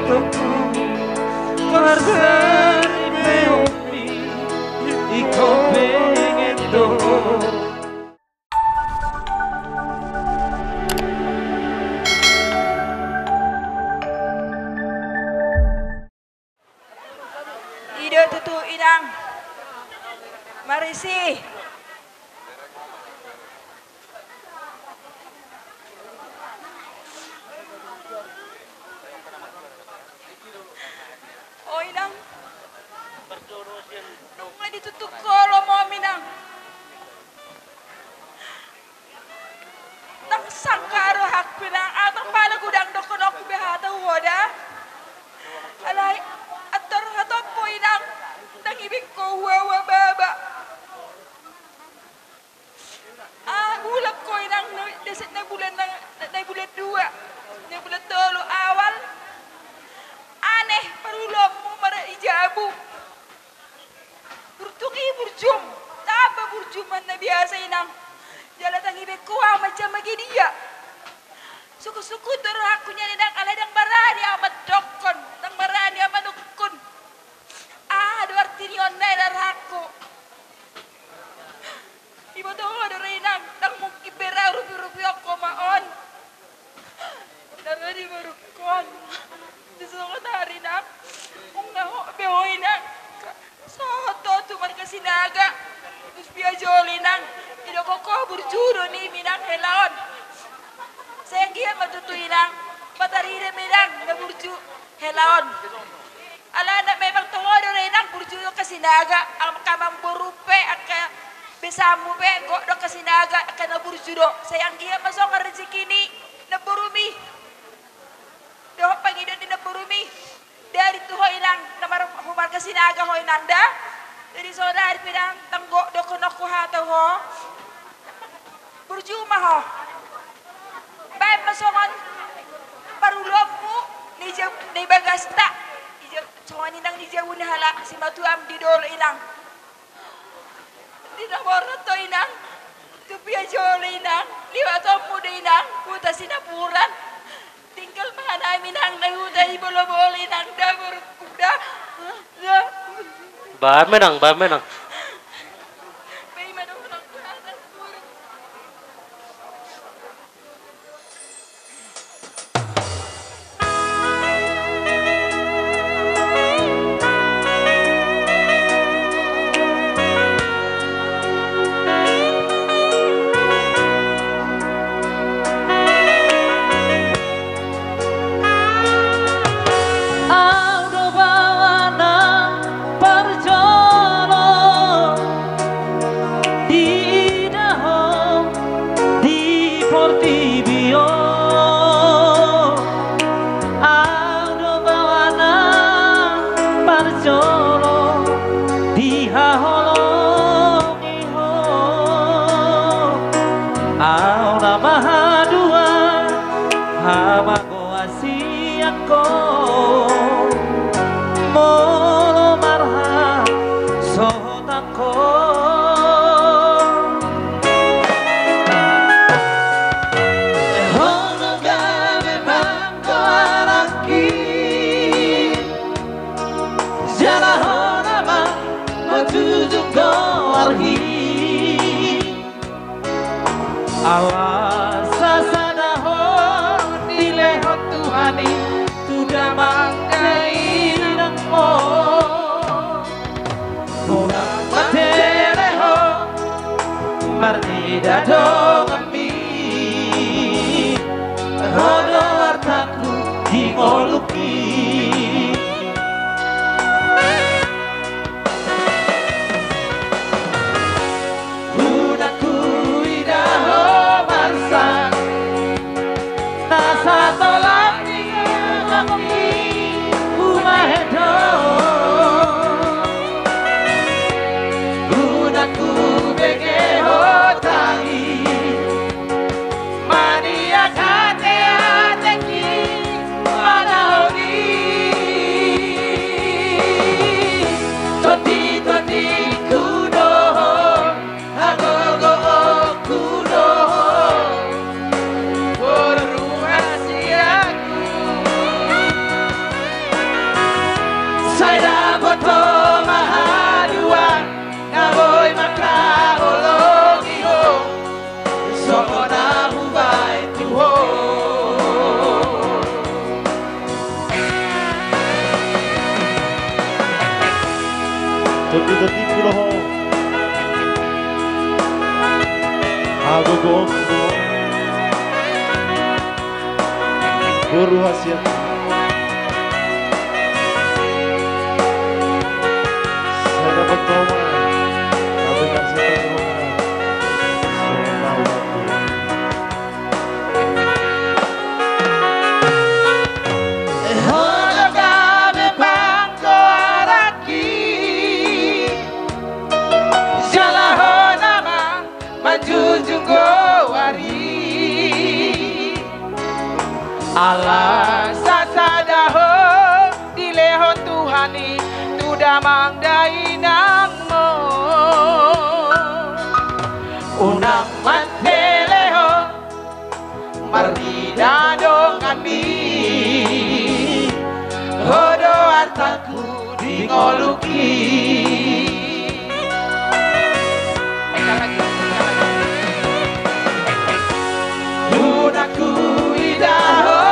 toko Margarme omi Iko pengen toko Ide tutu inang Marisi Oh inang Nung nga ditutuk ko lo mo minang Nang sangkaro hak pinang Atang pala gudang dokonok behata woda Alay Atar hatap po inang Nang ibig ko wawa baba Ulag ko inang Desit na bulan 2 Na bulan 3 awal Aneh parulom mo mara ijabu Burtuki burjum Tapa burjuman na biasa inang Jalatang ibig ko macam magidia Suku-suku turun aku nyanyi aladang barani amat dokon Dang barani amat dukun Ada artinion na darahku Ibu tahu ada renang Dang mungkin bera rupi-rupi aku maon Dang di barukon Disuruh hari nak Unggah behoy nak Soto cuma kasih naga Terus biar joli nang Ido koko berjuru nih minang helaon Sayang dia matutuin nang Matarire minang na burju helaon Ala anak memang tahu ada renang burju kasih naga Ang kamang berupe aka besamu be kok do kasih naga aka na burju do Sayang dia masuk ke rezeki ni na burumi Do pangidon ni na burumi Dari tu hoy nang namar humar kasih naga hoy nang da Dari saudari pinang tanggok do kono ko hata ho Burju mah ho Baik masongan parulommu ni bagasta songan inang ni jauh ni hala si matu am di dol inang di nomor to inang tu pia jol inang liwat omu de inang puta sinapuran tinggal mana minang na huda ibolo-bolo inang da berkuda Ba menang Allah sasadaho dileho Tuhani sudah mangkai nangmo Mudah matereho marnida dongami Hodo artaku hingoluki Dito tikulo ho. Agogo ko. Guru hasil. Saya dapat tahu. Abang saya tahu. Allah sasadaho dileho Tuhani tudamang dainang mo unang manteleho maridado kami hodo artaku dingoluki lunaku idaho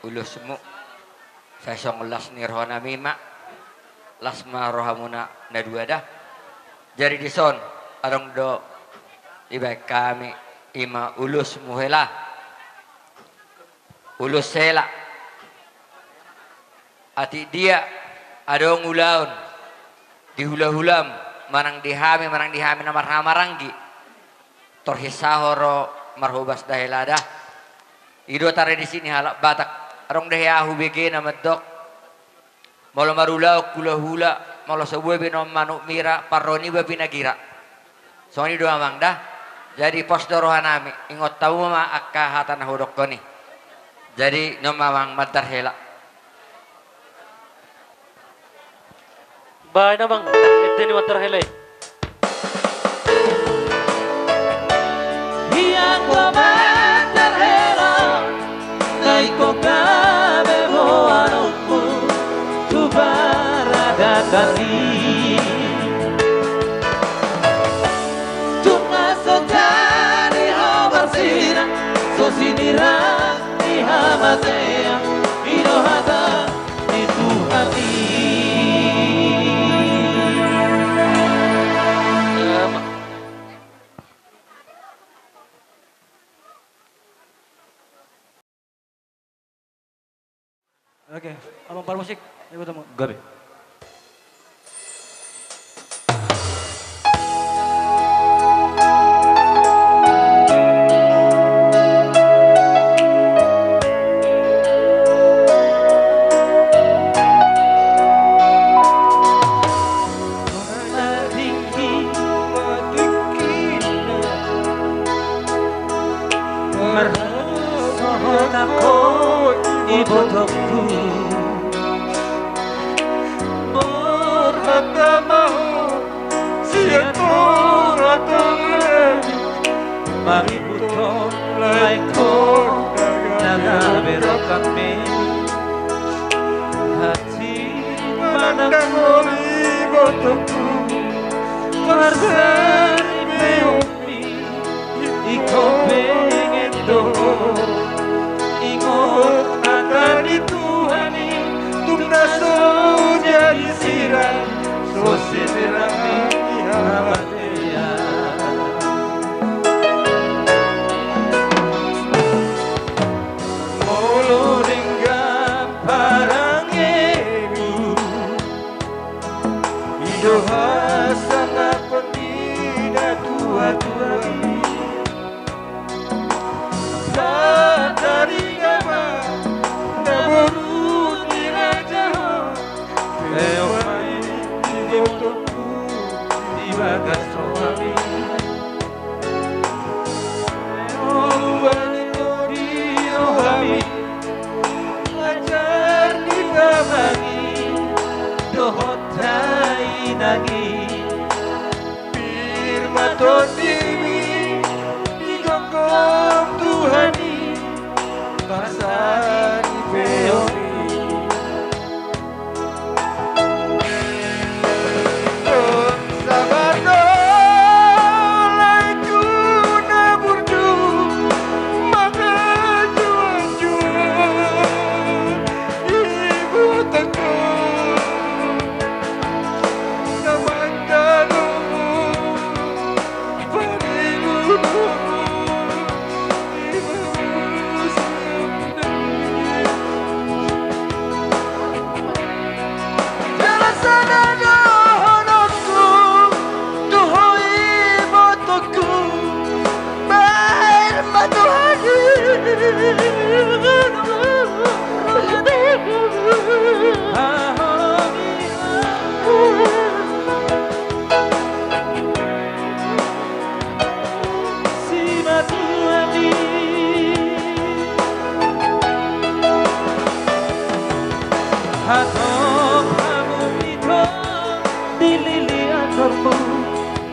ulus semu saya song las nirhona mima lasma rohamuna na dua dah jari dison arong do ibaik kami ima ulus muhela ulus sela ati dia adong ulaun dihula-hulam marang dihami namar maranggi torhisahoro marhubas dahilada ido tare di sini halak batak arong deh yahu bege nama dok malu marulau kula hula malu sebuah binom manuk mira paroni babi nagira soalnya doa mang dah jadi pos dorohanami ingot tahu ma akka hatan hodok koni jadi nama mang madar hela Baik na bang, ito ni madar hela. Yang ko madar hela nai ko kabe mo anongku tu baradatani tunga sotari ho barsira so sinira ni hamatea inohata itu hati. Oke, abang par musik, ayo ketemu. Gabe. Ibotokku berhakamahu siatur atong mari buton laikon naga berokame hati mandang ibotokku karsari meumi iko pengen do ingot akan itu bagas suami wanita diohami ajar dibagi dohotai nagi firmaton dimi digongkong Tuhani bahasa di peoni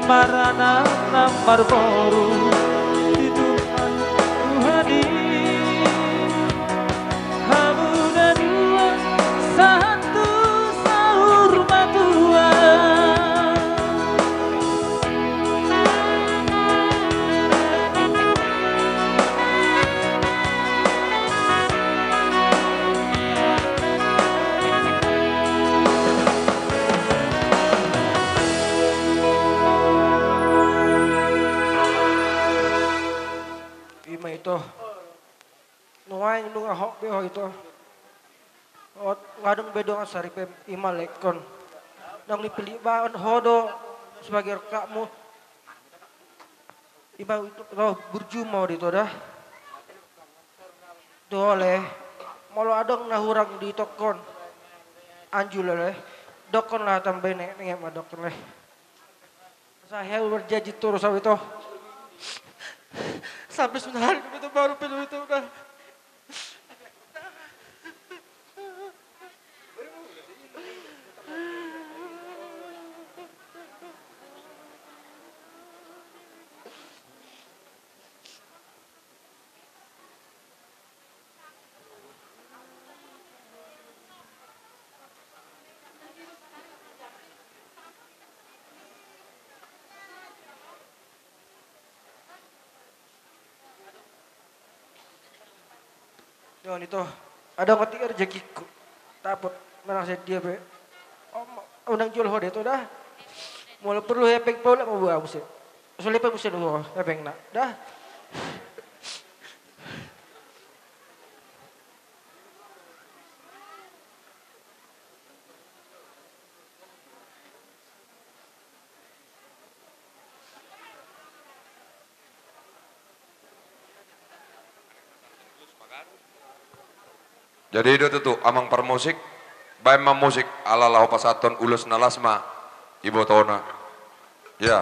Marana namar baru di Tuhan Tuhani Hamuna dua satu sahur matua itu nuai nu ngahok beho itu ngadeng bedong saripem imalekon nang dipilih baon hodo sebagai rekakmu iba roh berjumau itu dah dole malu adong nahurang di tokon anjul leh dokon lah tambah nek mah dokon leh saya berjanji terus itu sampai sebentar itu baru pilu itu udah Yon itu ada ketika rezekiku dapat merasa dia be undang jual hode itu dah mulai perlu hepeng pola mau buat musim soalnya musim dulu hepeng nak dah Jadi itu tuh amang permusik, baik musik ala lahu pasaton ulus nalasma ibu tona, ya.